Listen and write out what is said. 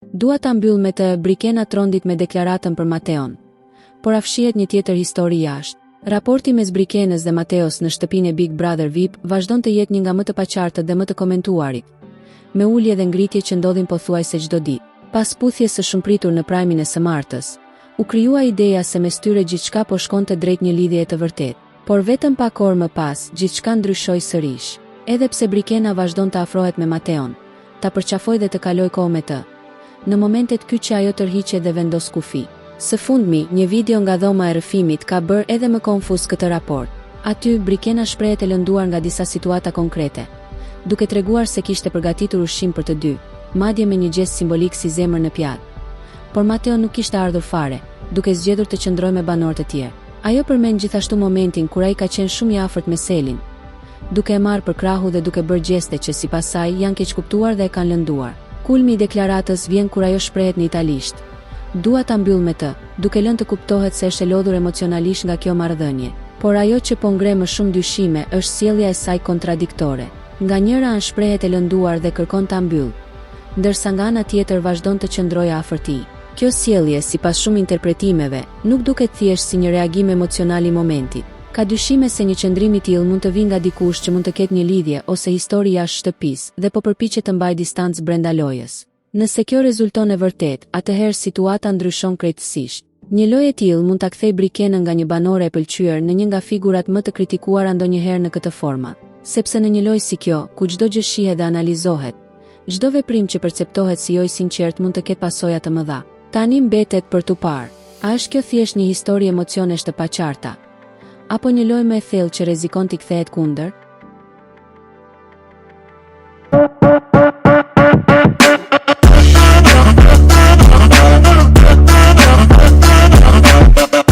Dua ta mbyll me të Brikena trondit me deklaratën për Mateon. Por afshihet një tjetër histori jashtë. Raporti mes Brikenës dhe Mateos në shtëpinë e Big Brother VIP vazhdon të jetë një nga më të paqartët dhe më të komentuarit, me ulje dhe ngritje që ndodhin pothuajse çdo ditë. Pas puthjes së shumëpritur në prajmin e së martës, u krijua ideja se mes tyre gjithçka po shkonte drejt një lidhjeje të vërtetë. Por vetëm pak orë më pas, gjithçka ndryshoi sërish. Edhe pse Brikena vazhdon të afrohet me Mateon, ta përqafoj dhe të kaloj kohë me të. Në momentet kyçe ajo tërhiqe dhe vendos kufi. Së fundmi, një video nga dhoma e rrëfimit ka bërë edhe më konfuz këtë raport. Aty, Brikena shprehet e lënduar nga disa situata konkrete, duke treguar se kishte përgatitur ushqim për të dy, madje me një gest simbolik si zemër në pjatë. Por Mateo nuk kishte ardhur fare, duke zgjedhur të qëndrojë me banorët e tjerë. Ajo përmend gjithashtu momentin kur ai ka qenë shumë i afërt me Selin, duke e marrë për krahu dhe duke bërë gjeste që sipas saj janë keqkuptuar dhe e kanë lënduar. Kulmi i deklaratës vjen kur ajo shprehet në italisht. Dua ta mbyll me të, duke lënë të kuptohet se është e lodhur emocionalisht nga kjo marrëdhënie. Por ajo që po ngre më shumë dyshime është sjellja e saj kontradiktore. Nga njëra anë shprehet e lënduar dhe kërkon ta mbyll, ndërsa nga ana tjetër vazhdon të qëndrojë afër tij. Kjo sjellje, sipas shumë interpretimeve, nuk duket thjesht si një reagim emocional i momentit. Ka dyshime se një qëndrim i tillë mund të vijë nga dikush që mund të ketë një lidhje ose histori jashtë shtëpisë dhe po përpiqet të mbajë distancë brenda lojës. Nëse kjo rezulton e vërtet, atëherë situata ndryshon krejtësisht. Një lojë e tillë mund ta kthejë Brikenën nga një banore e pëlqyer në një nga figurat më të kritikuara ndonjëherë në këtë format. Sepse në një lojë si kjo, ku çdo gjë shihet dhe analizohet, çdo veprim që perceptohet si jo i sinqert mund të ketë pasoja të mëdha. Tani mbetet për tu parë. A është kjo thjesht një histori emocionesh të paqarta, apo një lojë më e thellë që rrezikon t'i kthehet kundër?